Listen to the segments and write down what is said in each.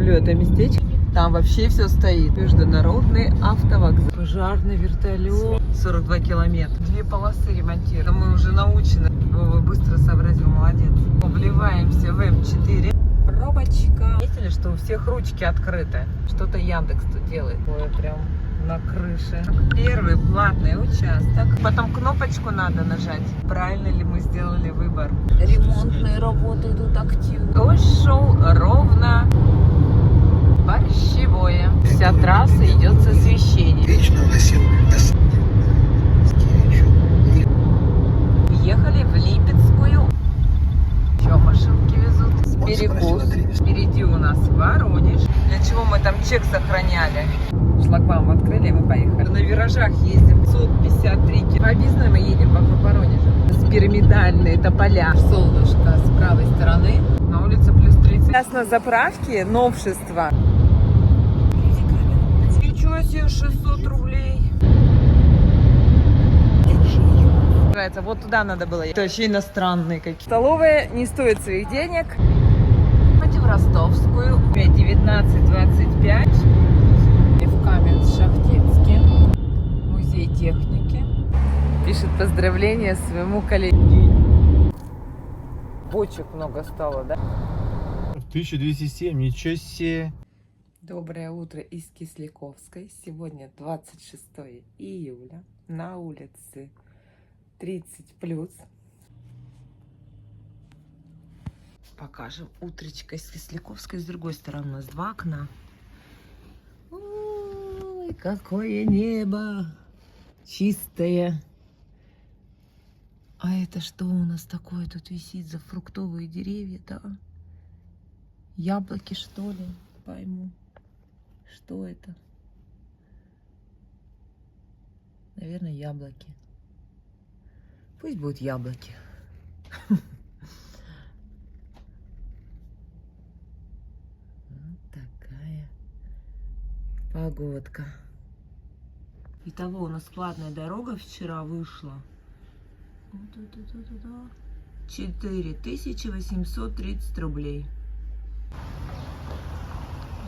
люблю это местечко. Там вообще все стоит. Международный автовокзал. Пожарный вертолет. 42 километра. 2 полосы ремонтируют. Мы уже научены. Вова быстро сообразил, молодец. Вливаемся в М4. Пробочка. Заметили, что у всех ручки открыты? Что-то Яндекс тут делает. Ой, прям на крыше. Первый платный участок. Потом кнопочку надо нажать. Правильно ли мы сделали выбор? Ремонтные работы идут активно. Дождь шел ровно борщевое. Вся трасса идет с освещением. Въехали в Липецкую. Еще машинки везут. Перекус. Впереди у нас Воронеж. Для чего мы там чек сохраняли? Шлагбаум открыли, и мы поехали. На виражах ездим 553 км. По объездной мы едем вокруг Воронежа. С пирамидальные тополя. Солнышко с правой стороны. На улице плюс 30. Сейчас на заправке новшество. Ничего себе, 600 рублей. Вот туда надо было. Это вообще иностранные какие-то. Столовая не стоит своих денег. Пойдем в Ростовскую. 19:25. И в Каменск-Шахтинске. Музей техники. Пишет поздравления своему коллеге. Бочек много стало, да? 1207, ничего себе. Доброе утро из Кисляковской. Сегодня 26 июля. На улице 30+. Покажем утречко из Кисляковской. С другой стороны у нас 2 окна. Ой, какое небо чистое. А это что у нас такое тут висит за фруктовые деревья, да? Яблоки, что ли? Пойму. Что это? Наверное, яблоки. Пусть будут яблоки. Вот такая погодка. Итого у нас платная дорога вчера вышла. 4830 рублей.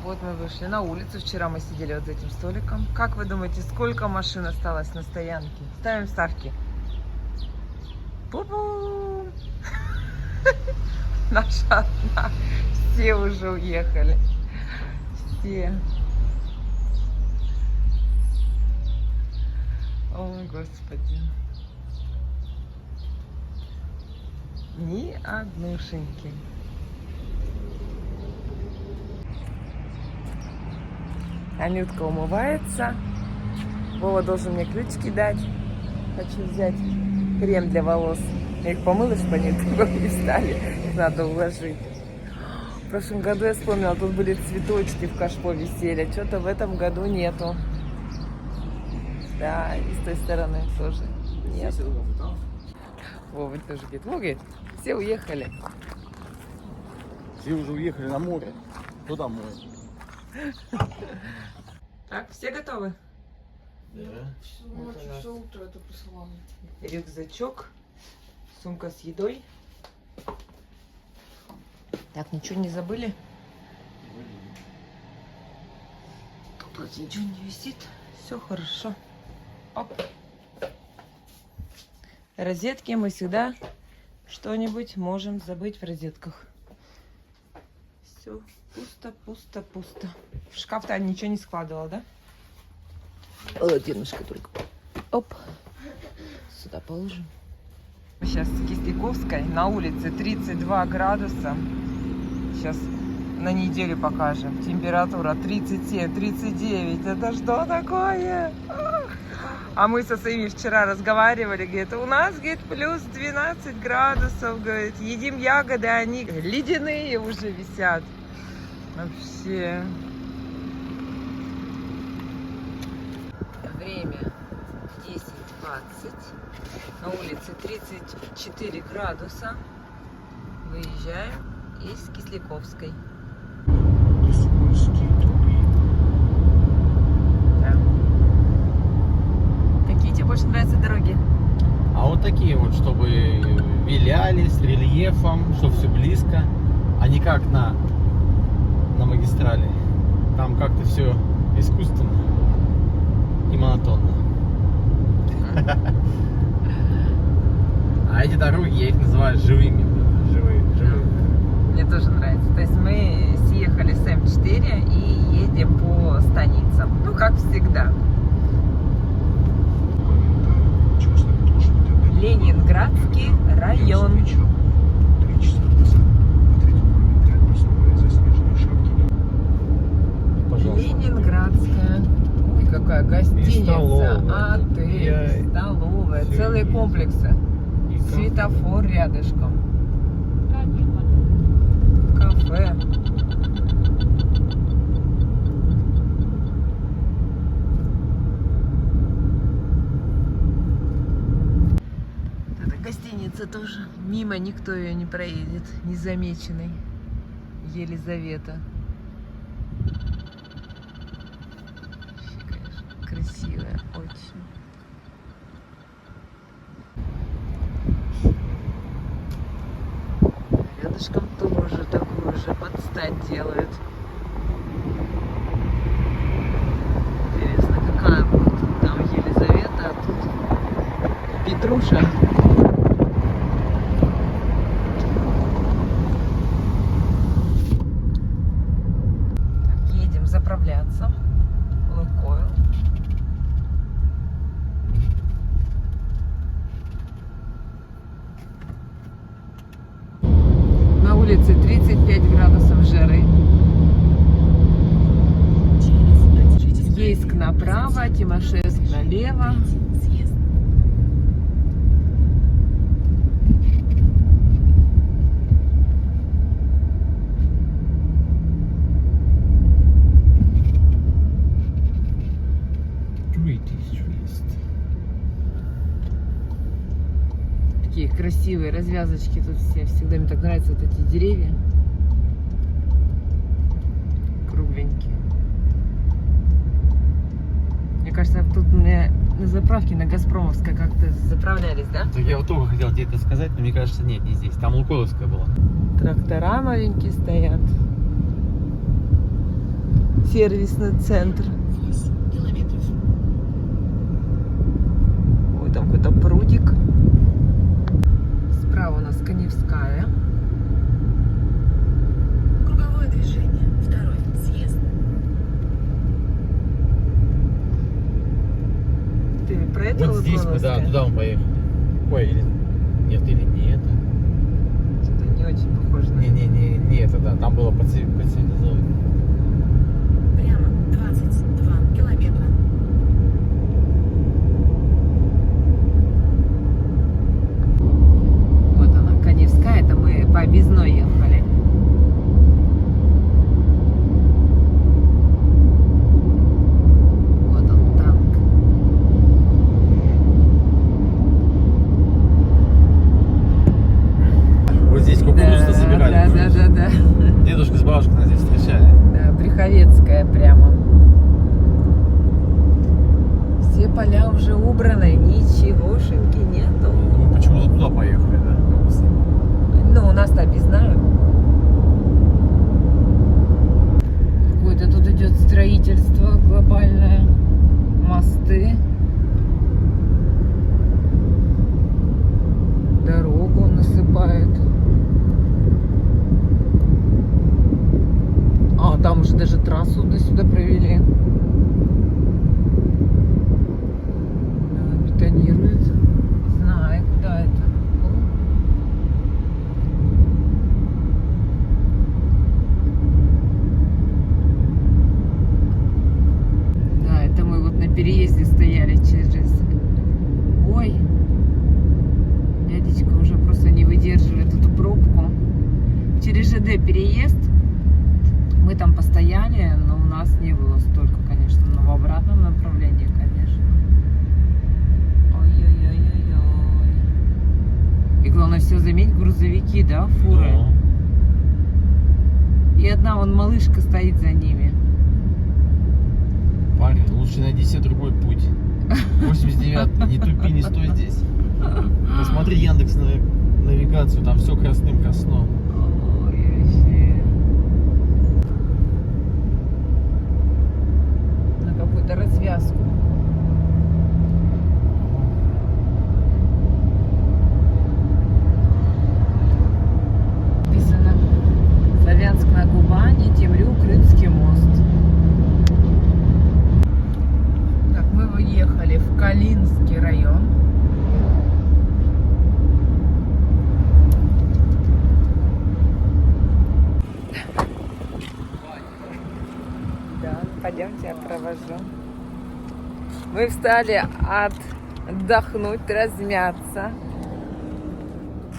Вот мы вышли на улицу. Вчера мы сидели вот за этим столиком. Как вы думаете, сколько машин осталось на стоянке? Ставим ставки. Пу-пу! Наша одна. Все уже уехали. Все. Ой, Господи. Ни однушеньки. Анютка умывается. Вова должен мне ключики дать. Хочу взять крем для волос. Я их помыла, чтобы они не встали. Их надо уложить. В прошлом году я вспомнила, тут были цветочки в кашпо висели. Что-то в этом году нету. Да, и с той стороны тоже нет. Вова тоже говорит, говорит, все уехали. Все уже уехали на море. Кто там море? Так, все готовы? Да. Все утро это посылало. Рюкзачок, сумка с едой. Так, ничего не забыли? Тут вроде ничего не висит. Все хорошо. Оп. Розетки мы всегда что-нибудь можем забыть в розетках. Все пусто, пусто, пусто. В шкаф-то ничего не складывала, да? Полотенышко только. Оп. Сюда положим. Сейчас в Кисляковской на улице 32 градуса. Сейчас на неделю покажем. Температура 37, 39. Это что такое? А мы со своими вчера разговаривали, говорит, у нас, говорит, плюс 12 градусов, говорит, едим ягоды, они ледяные уже висят. Вообще. Время 10:20. На улице 34 градуса. Выезжаем из Кисляковской. Какие тебе больше нравятся дороги? А вот такие вот, чтобы виляли с рельефом, чтобы все близко, а не как на на магистрали. Там как-то все искусственно и монотонно. А эти дороги, я их называю живыми. Живые. Мне тоже нравится. То есть мы съехали с М4 и едем по станицам. Ну, как всегда. Ленинградский район. Пожалуйста. Ленинградская. Ой, какая гостиница, столовая. отель, столовая, Всё целые есть. комплексы. И Светофор рядышком. Кафе. Эта гостиница тоже. Мимо никто ее не проедет, незамеченной. Елизавета. Вообще, конечно, красивая, очень. Рядышком тоже такую же подстать делают. Интересно, какая будет там Елизавета, а тут Петруша. Так, едем заправляться. Лукойл. На улице 35 градусов жары. Ейск направо, Тимошевск налево. Такие красивые развязочки тут все. Всегда мне так нравятся вот эти деревья. Кругленькие. Мне кажется, тут на заправке, на Газпромовской как-то заправлялись, да? Так я вот только хотел тебе это сказать, но мне кажется, нет, не здесь. Там Лукойловская была. Трактора маленькие стоят. Сервисный центр. Ой, там какой-то прудик. Справа у нас Каневская. Круговое движение. Второй съезд. Ты про это Вот здесь мы, да, туда мы поехали. Ой, или... Нет, или не это. Что-то не очень похоже на Не это, да. Там было по цивилизованию. Прямо 22 километра. Вот она, Каневская, это мы по объездной ехали. Вот он, танк. Вот здесь кукурузу собирали. Да. Дедушка с бабушкой нас здесь встречали. Да, Брюховецкая прямо. Все поля уже убраны, ничегошеньки нету. Мы почему-то туда поехали, да? Ну, у нас-то объездная. Какое-то тут идет строительство глобальное. Мосты. Дорогу насыпают. А, там уже даже трассу до сюда провели. Да, бетонируют. Знаю, куда это. Да, это мы вот на переезде стояли через... Ой, дядечка уже просто не выдерживает эту пробку. Через ЖД переезд. Мы там постояли, но у нас не было столько, конечно, но в обратном направлении, конечно. Ой-ой-ой-ой-ой. И главное, все заметь, грузовики, да, фуры. И одна вон малышка стоит за ними. Парень, лучше найди себе другой путь. 89, не тупи, не стой здесь. Посмотри Яндекс навигацию, там все красным красно. Ой, вообще. Пойдемте, я провожу. Мы встали отдохнуть, размяться.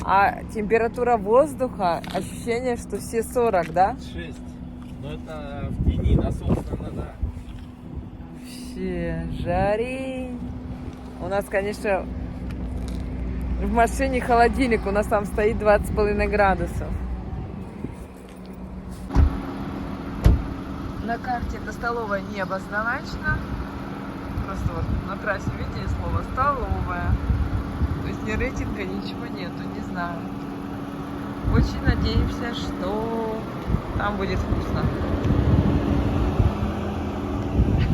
А температура воздуха, ощущение, что все 40, да? 6. Но это в тени, на солнце надо. Вообще, жарень. У нас, конечно, в машине холодильник, у нас там стоит 20,5 градусов. На карте эта столовая не обозначена. Просто вот на трассе видите слово «столовая». То есть ни рейтинга, ничего нету, не знаю. Очень надеемся, что там будет вкусно.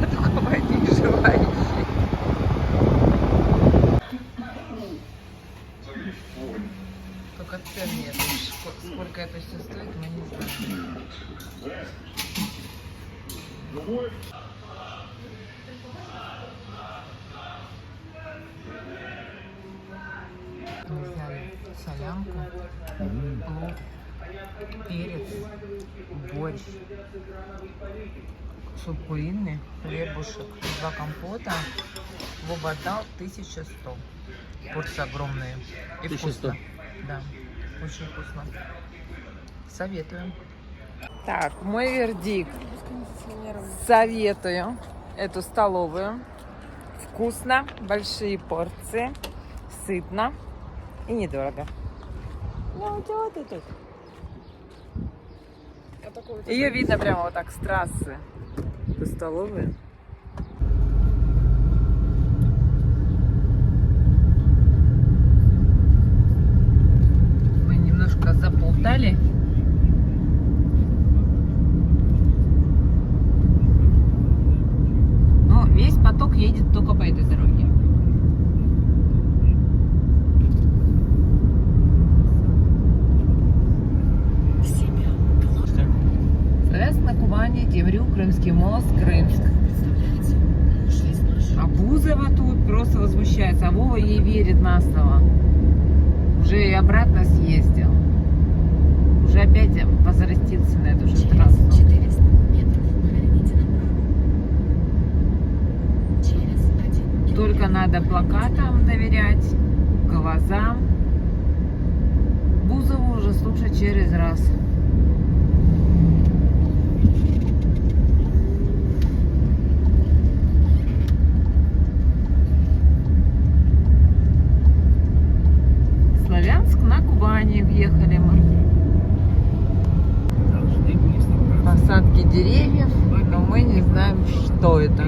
Только мы не желающие. Только цен нет. Сколько это все стоит, мы не знаем. Мы взяли солянку, плов, перец, борщ, суп куриный, хлебушек, 2 компота. Вова отдал 1100. Порции огромные. И 1100. вкусно. Да, очень вкусно. Советую. Так, мой вердикт. Советую эту столовую. Вкусно, большие порции, сытно и недорого. Ну, чего ты тут? Ее видно прямо вот так с трассы. Эту столовую. Мы немножко заплутали. Но весь поток едет только по этой дороге. На Кубани, Темрюк, Крымский мост, Крымск. А Бузова тут просто возмущается. А Вова ей верит на слово. Уже и обратно съездил. Уже опять возрастился на эту же трассу. 400 метров поверните направо. Через 1 Только надо плакатам доверять, глазам. Бузову уже слушать через раз. Славянск на Кубани въехали мы. Посадки деревьев, но мы не знаем, что это.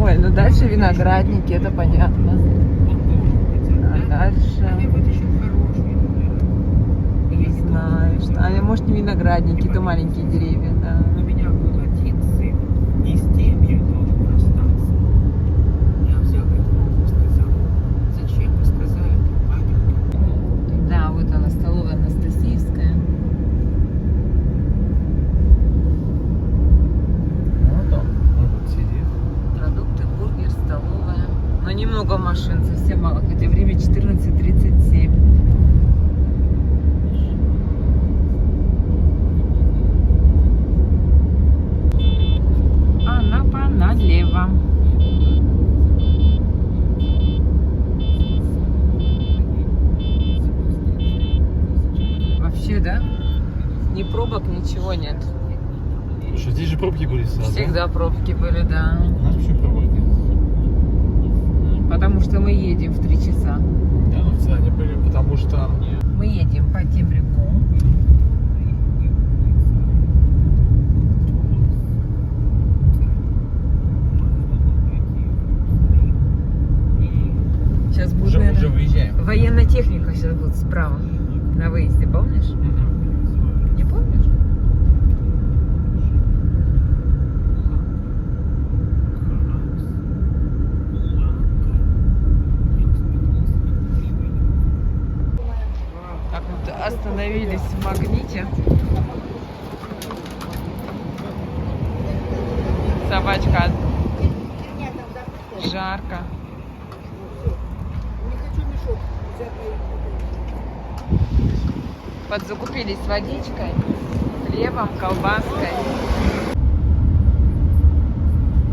Ой, ну дальше виноградники, это понятно. А дальше... Не знаю, что... А может не виноградники, это маленькие деревья, да. У меня был один сын, и с тем я должен расстаться. Я взял его и сказал, зачем вы сказали это, папенька? Да, вот она, столовая Анастасиевская. Ну там, может, сидит. Продукты, бургер, столовая. Но немного машин, совсем мало, хотя время 14:37. Анапа налево. Вообще, да? Ни пробок, ничего нет. Что, здесь же пробки были сразу? Всегда пробки были, да. У нас почему пробки? Потому что мы едем в 3 часа. Да, ну в цене были, потому что... Мы едем по Темрюку. Сейчас будет, Уже наверное, выезжаем. военная техника сейчас будет справа на выезде, помнишь? Не помнишь? Так вот остановились в Магните. Собачка. Жарко. Подзакупились водичкой, хлебом, колбаской.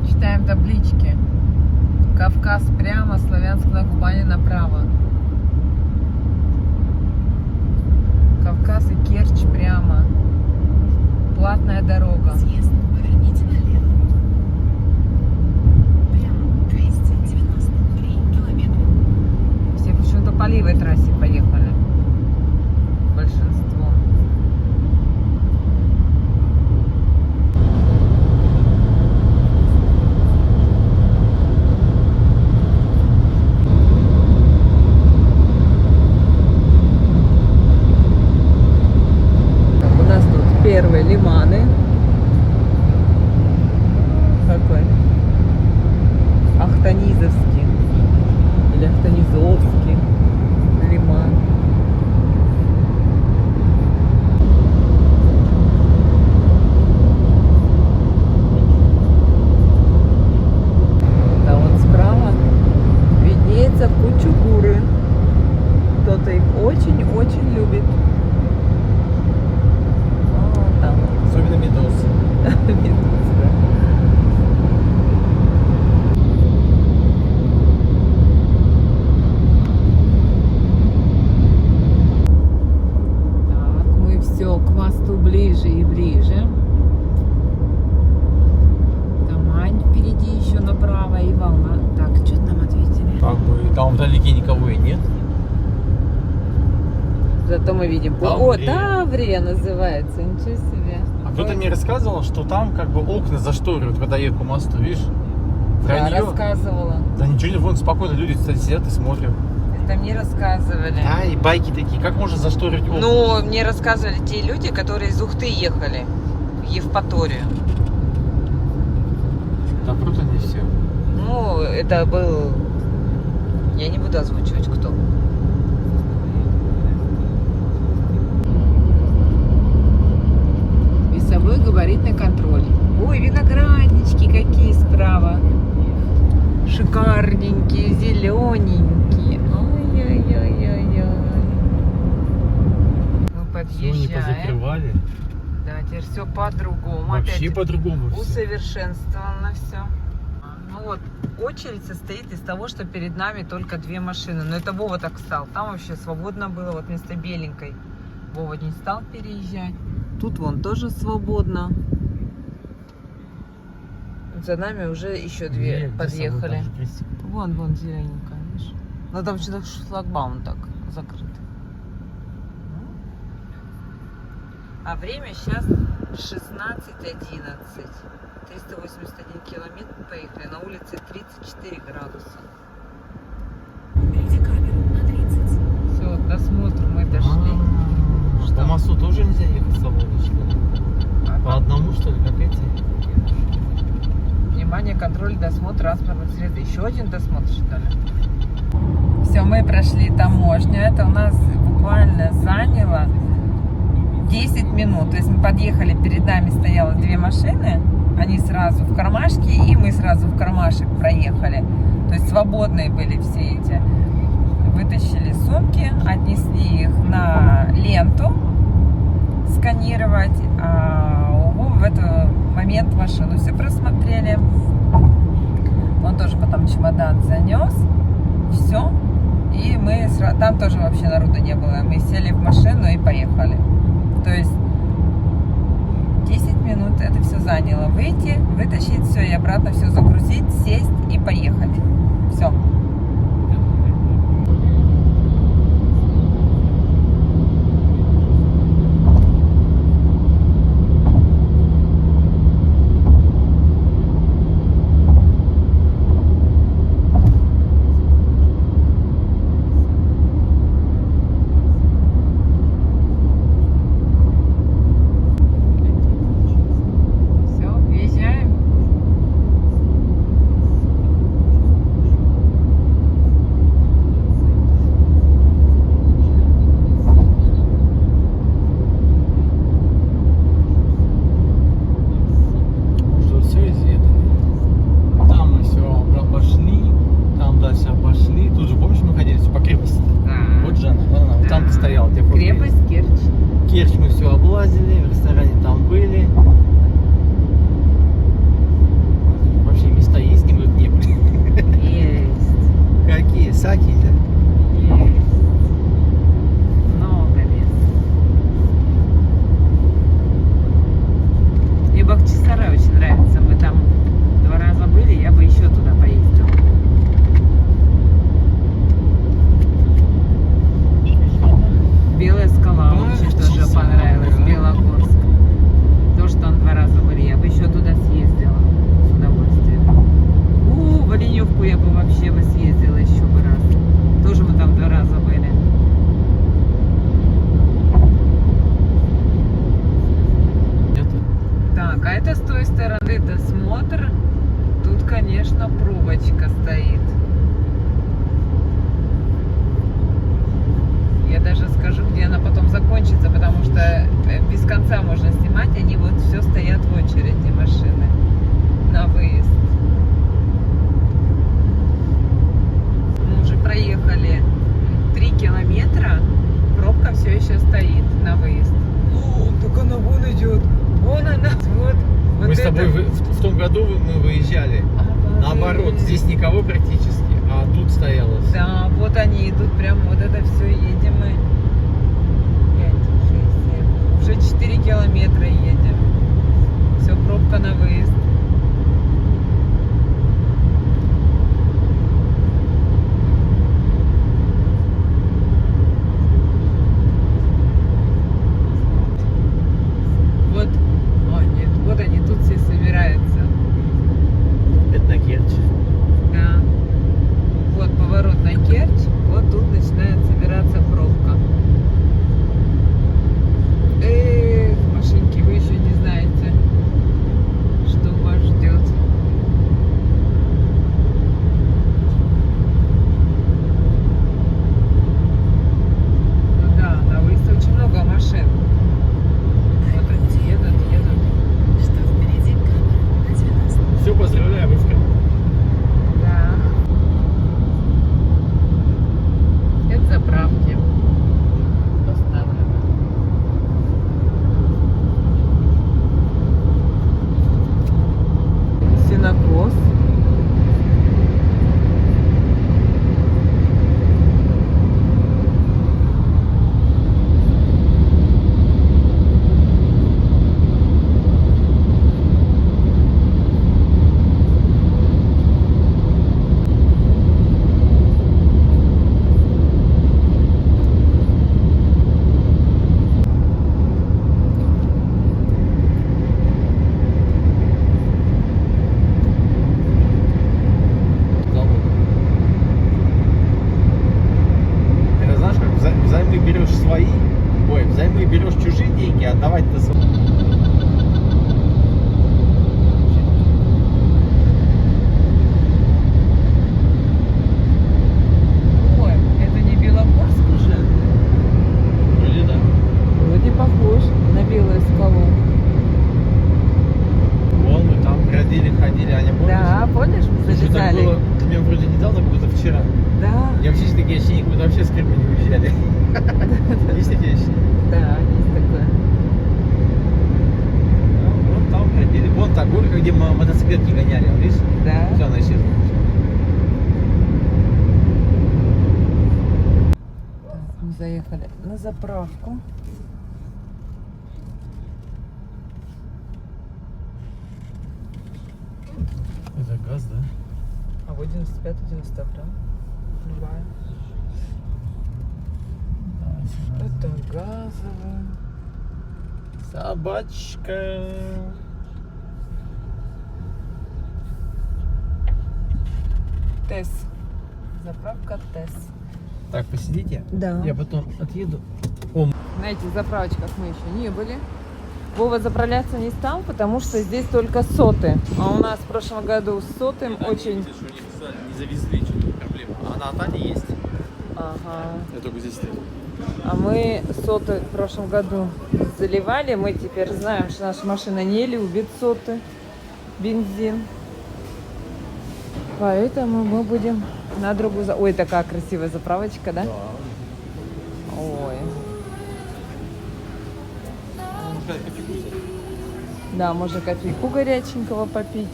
Читаем таблички. Кавказ прямо, Славянск на Кубани направо. Кавказ и Керчь прямо. Платная дорога. Съезд, поверните налево. Прямо 293 километра. Все почему-то по левой трассе поехали. Большинство. Так, у нас тут первые лиманы. Какой? Ахтанизовский. Или Ахтанизовский лиман. Да, вот справа виднеется кучугуры. Кто-то их очень-очень любит. О, там Особенно медуз. медуз, да. Так, мы все к мосту ближе и ближе. Тамань впереди еще направо и волна. Так, что нам ответили? Как бы там вдалеке никого и нет. Зато мы видим. Таврия. О, Таврия называется. Ничего себе. А кто-то мне рассказывал, что там как бы окна зашторивают, когда едут по мосту, видишь? Да, Вранье. рассказывала. Да ничего не, вон спокойно люди, кстати, сидят и смотрят. Это мне рассказывали. Да, и байки такие, как можно зашторить окна? Ну, мне рассказывали те люди, которые из Ухты ехали в Евпаторию. Да, круто не все. Ну, это был... Я не буду озвучивать, кто. Весовой габаритный контроль. Ой, винограднички какие справа. Шикарненькие, зелененькие. Ой-ой-ой-ой-ой. Мы Все не подъезжаем. позакрывали. Да, теперь все по-другому. Вообще Опять по-другому все. усовершенствовано все. Ну вот, очередь состоит из того, что перед нами только две машины. Но это Вова так стал. Там вообще свободно было, вот вместо беленькой. Вова не стал переезжать. Тут вон тоже свободно. За нами уже еще две подъехали. Вон зелененькая, видишь? Но там что-то шлагбаум так закрыт. А время сейчас 16:11. 381 километр поехали. На улице 34 градуса. Впереди камеру на 30. Все, досмотр мы дошли. По мосту тоже нельзя ехать свободно, что ли? По одному, что ли, как эти? Внимание, контроль, досмотр транспортных средств. Еще один досмотр, что ли? Все, мы прошли таможню. Это у нас буквально заняло 10 минут. То есть мы подъехали, перед нами стояло две машины. Они сразу в кармашке, и мы сразу в кармашек проехали. То есть свободные были все эти. Вытащили сумки, отнесли их на ленту сканировать, а в этот момент машину все просмотрели. Он тоже потом чемодан занес. Все. И мы там тоже вообще народу не было. Мы сели в машину и поехали. То есть 10 минут это все заняло. Выйти, вытащить все и обратно все загрузить, сесть и поехать. Все. Все, въезжаем. Керчь мы все облазили, в ресторане там были. Вообще места есть, где мы тут не были? Есть. Какие? Саки, да? Есть. Много мест. Мне Бахчисарай очень нравится. Мы там 2 раза были, я бы еще туда поездила. Белая скала очень тоже Бахчисарай. понравилась. Белогорск. То, что там 2 раза были, я бы еще туда съездила с удовольствием. В Оленевку я бы вообще бы съездила еще бы раз. Тоже мы там 2 раза были. Это? Так, а это с той стороны досмотр. Тут, конечно, пробочка стоит. Я даже скажу, где она потом закончится, потому что без конца можно снимать. Они вот все стоят в очереди, машины, на выезд. Мы уже проехали 3 километра. Пробка все еще стоит на выезд. О, так она вон идет. Вон она. Вот. Мы с тобой в том году мы выезжали. Наоборот, здесь никого практически, а тут стояло. Да, вот они идут, прям вот это все едем мы. 5, 6, 7. Уже 4 километра едем. Все, пробка на выезд. Вот, о нет, вот они тут все собираются. Это на Керчь. Да. Вот поворот на Керчь, вот тут начинает собираться пробка. Эх, машинки, вы еще не знаете, что вас ждет. Ну да, на выезде очень много машин. Вот они едут. Что впереди камера на 90. Все, поздравляю, вы в Крыму. Да. Это заправки поставлены. Сенокос. Завод. Это знаешь, как взаймы берешь свои, ой, взаймы берешь чужие деньги, а отдавать-то свои. Ой, это не Белогорск уже? Вроде да. Вроде похож на Белую скалу. Вон мы там ходили, Аня, помнишь? Да, помнишь, мы Что так залезали? было, у меня вроде недавно, будто вчера. Да, Я вообще такие ощущения, как будто вообще с Крыма не уезжали. Есть такие ощущения? да, есть такое. Ну, вот там ходили. Вон та горка, где мы мотоциклетки гоняли, видишь? Да. Все, она исчезла. Так, мы заехали на заправку. Это газ, да? А вот 95, 92. Любая. Это газовая. Собачка. ТЭС. Заправка ТЭС. Так, посидите. Да. Я потом отъеду. На этих заправочках мы еще не были. Вова заправляться не стал, потому что здесь только соты. А у нас в прошлом году с сотым очень... Не завезли, что-то проблема. А на Атане есть. Ага. Я только здесь стою. А мы соты в прошлом году заливали. Мы теперь знаем, что наша машина не любит соты, бензин. Поэтому мы будем на другую... Ой, такая красивая заправочка, да? Да. Ой. кофейку взять. Да, можно кофейку горяченького попить.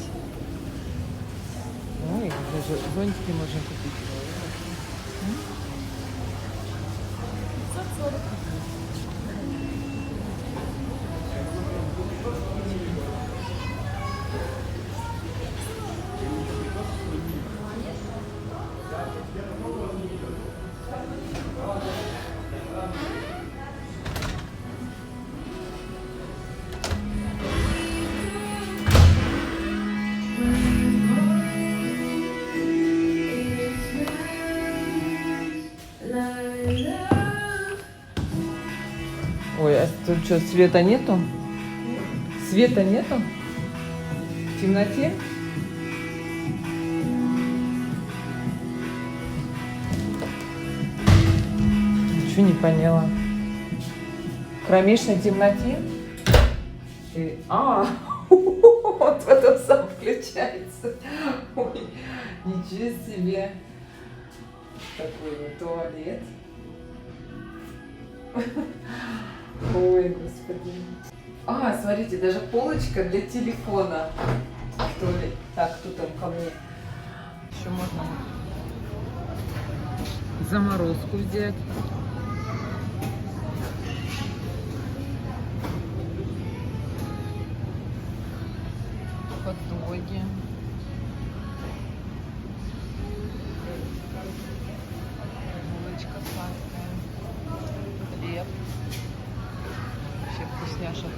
Ой, даже зонтики можно купить. Ой, а тут что, света нету? Света нету? В темноте? Ничего не поняла. В кромешной темноте? Вот потом сам включается. Ой, ничего себе. Такой вот туалет. Ой, господи. Смотрите, даже полочка для телефона. Что ли? Так, кто там ко мне? Еще можно заморозку взять. Хот-доги. Булочка сладкая. Хлеб. Вообще вкусняшек.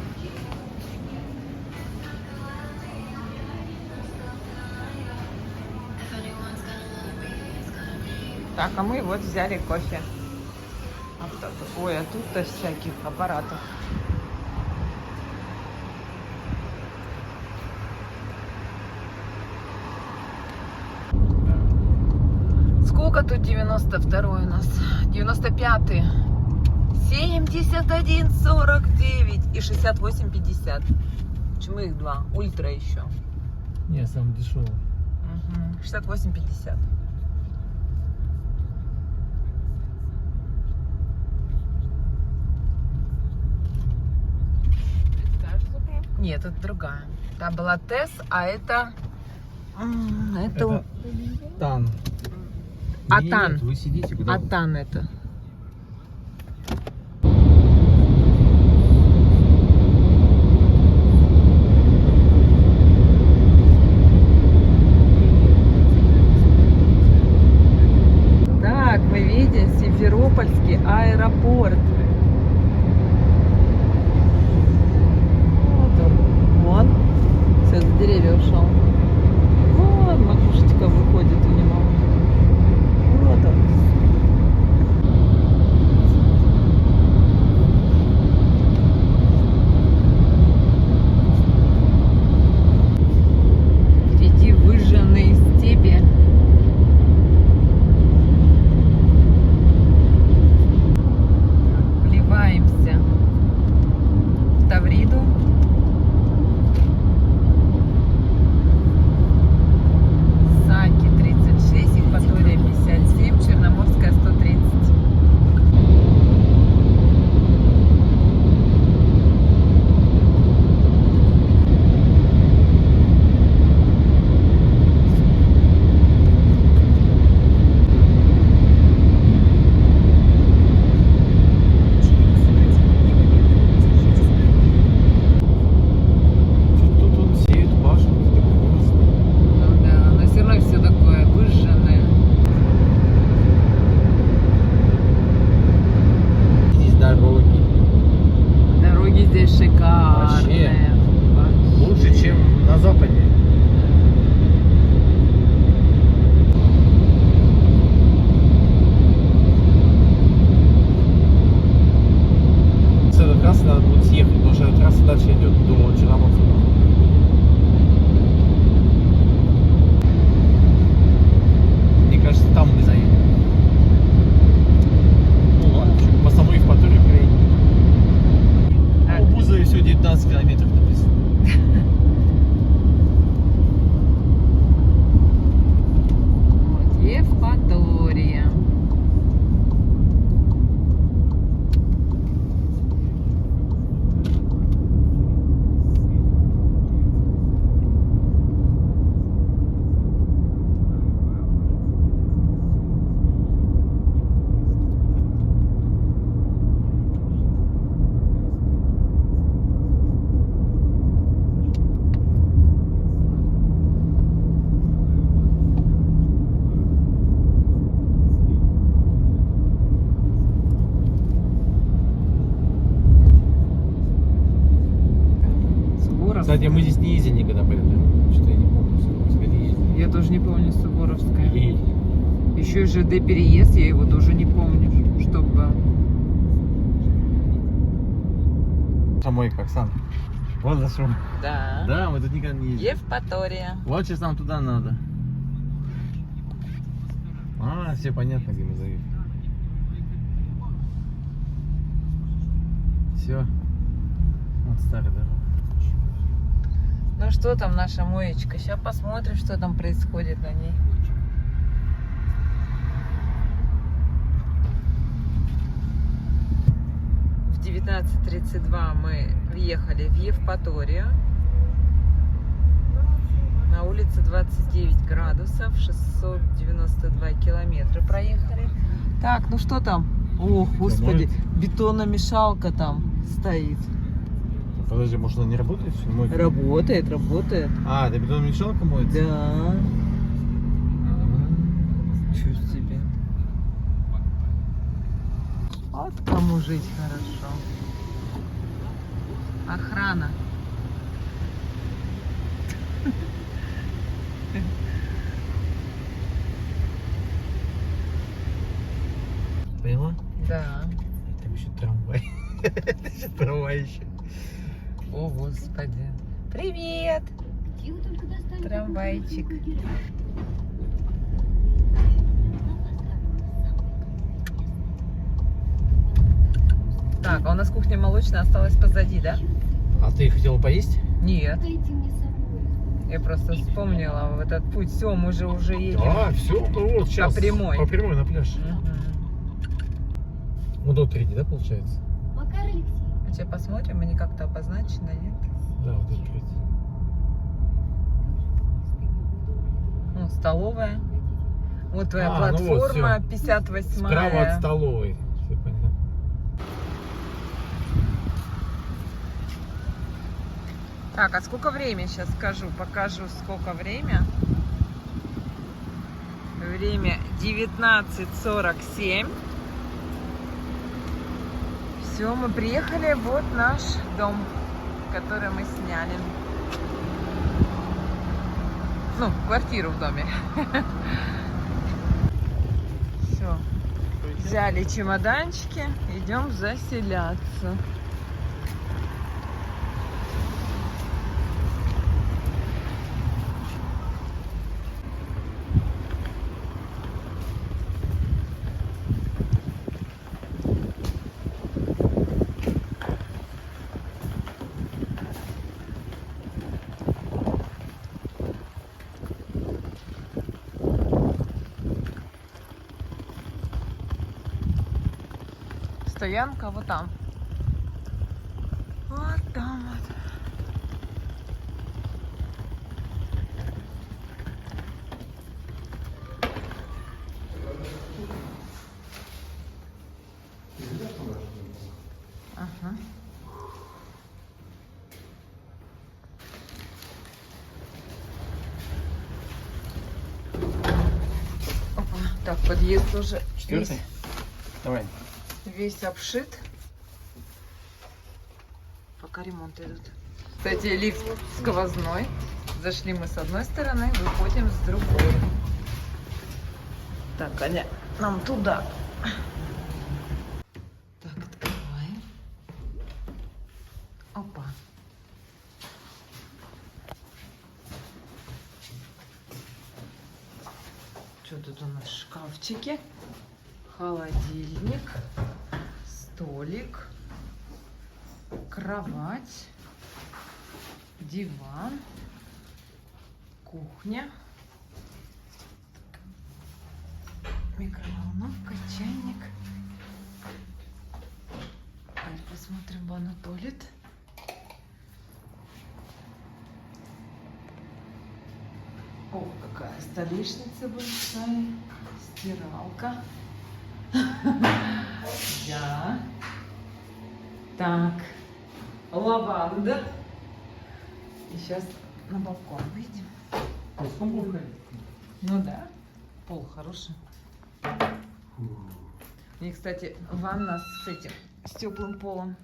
Так, а мы вот взяли кофе. Ой, а тут-то всяких аппаратов. Сколько тут 92-й у нас? 95-й. 71,49 и 68,50. Почему их два? Ультра еще. Не, самый дешевый. 68,50. Нет, это другая. Там была Тесс, а это... Это... Тан. Атан. Нет, вы сидите куда? Атан это. Так, мы видим Симферопольский аэропорт. Вот он. Вон. Все, за деревья ушел. Вот макушечка выходит у него. Вот он. Впереди выжженные степи. Кстати, мы здесь не ездили никогда, поэтому что-то я не помню. Суворовская не ездили. Я тоже не помню Суворовская. И Еще и ЖД переезд, я его тоже не помню, что был. Помойка, Оксан. Вот за шум. Да. Да, мы тут никогда не ездили. Евпатория. Вот сейчас нам туда надо. А, все понятно, где мы заехали. Все. Вот старая дорога. Ну что там наша моечка? Сейчас посмотрим, что там происходит на ней. В 19:32 мы въехали в Евпаторию. На улице 29 градусов, 692 километра проехали. Так, ну что там? Ох, господи, бетономешалка там стоит. Подожди, может она не работает? Что, мойка? Работает, работает. А, это бетономешалка моется? Да. Чё себе. Вот кому жить хорошо. Охрана. Поняла? Да. Там еще трамвай. Это еще трамвай еще. О, господи. Привет. Трамвайчик. Так, а у нас кухня молочная осталась позади, да? А ты хотела поесть? Нет. Я просто вспомнила в этот путь. Все, мы же уже едем. А, все, ну вот сейчас. прямой. По прямой на пляж. Мгм. Ну до 3, да, получается? А сейчас посмотрим, они как-то обозначены, нет? Да, вот это 3. Ну, столовая. Вот твоя А, ну вот, платформа, всё. 58-я. Справа от столовой. Все понятно. Так, а сколько время сейчас скажу? Покажу, сколько время. Время 19:47. Все, мы приехали. Вот наш дом, который мы сняли. Ну, квартиру в доме. Все. Взяли чемоданчики, идем заселяться. Стоянка вот там. Вот там вот. Ага. Опа. Так, подъезд уже Четвертый? Давай. весь обшит. Пока ремонт идут. Кстати, лифт сквозной. Зашли мы с одной стороны, выходим с другой. Так, Аня, нам туда. Так, открываем. Опа. Что тут у нас? Шкафчики, холодильник, столик, кровать, диван, кухня, микроволновка, чайник. Давай посмотрим ванну, туалет. О, какая столешница большая, стиралка. Да. Так, лаванда. И сейчас на балкон выйдем. Ну да, пол хороший. И, кстати, ванна с этим, с теплым полом.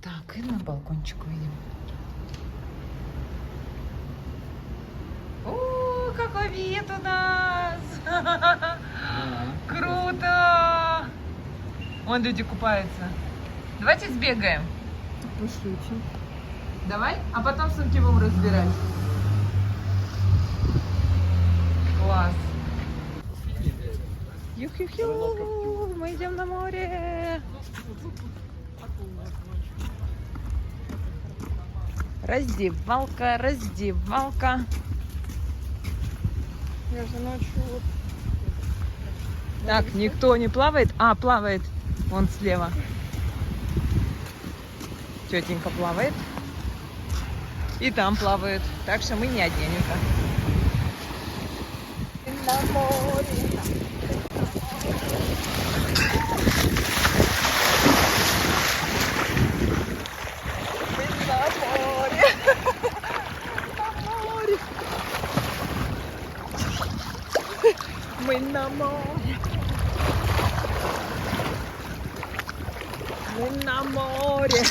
Так, И на балкончик выйдем. О, какой вид у нас! Круто! Вон люди купаются. Давайте сбегаем. Пошлите. Давай, а потом с будем разбирать. Класс. Юх-юх-ю, мы идем на море. Раздевалка, раздевалка. Я же ночью Так, никто не плавает? А, плавает. Вон слева. Тетенька плавает. И там плавают. Так что мы не оденемся. На море. Мы на море. На море. Мы на море. Мы на море.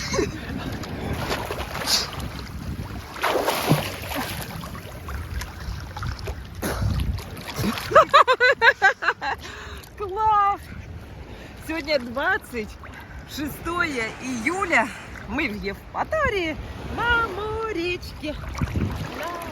Класс! Сегодня 26 июля. Мы в Евпатории на моречке. На моречке.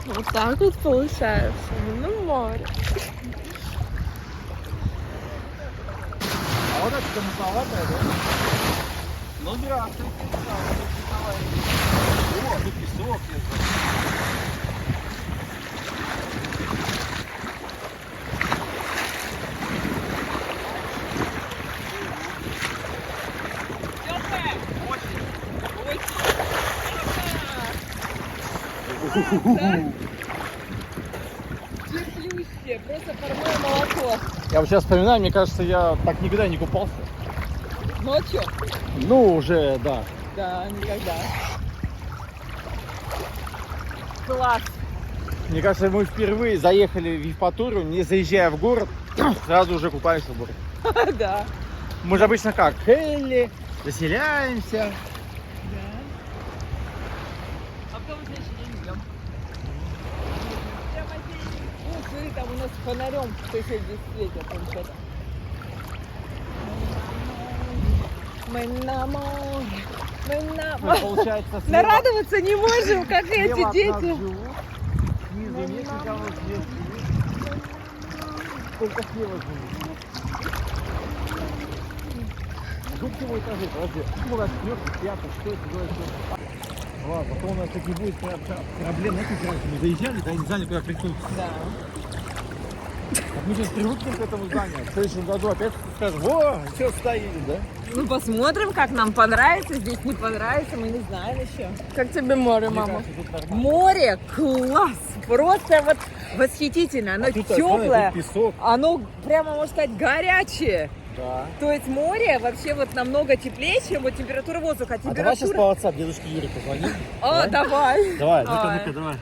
вот так вот получается. Ну, море. А вот это мутноватая, да? Ну, здравствуйте. О, тут песок есть. Теплющее, просто парное молоко. Я вот сейчас вспоминаю, мне кажется, я так никогда не купался. Ночью? Ну, уже, да. Да, никогда. Класс. Мне кажется, мы впервые заехали в Евпаторию, не заезжая в город, сразу уже купаемся в городе. Да. Мы же обычно как? Хелли, заселяемся. А потом значит не идем. Ну, смотри, там у нас фонарем соседи светят. Там что-то. Мы на море. Мы на море. Получается, Нарадоваться не можем, как слева эти от нас дети. живут, снизу нет никого, здесь живут. Только слева живут. Тут всего этажей, подожди. Ну, у нас 4, 5, 6, 2, ладно, потом у нас так не будет проблем. Знаете, раньше мы заезжали, да, и не знали, куда прикнуть. Да. Вот мы сейчас привыкнем к этому зданию. В следующем году опять скажем, о, все стоит, да? Ну, посмотрим, как нам понравится. Здесь не понравится, мы не знаем еще. Как тебе море, Мне мама? кажется, тут нормально. Море класс! Просто вот восхитительно. Оно А тут, теплое. тут песок. Оно прямо, можно сказать, горячее. Да. То есть море вообще вот намного теплее, чем вот температура воздуха. А давай сейчас по WhatsApp дедушке Юре позвоним. Давай. Давай, Давай. ну-ка, давай.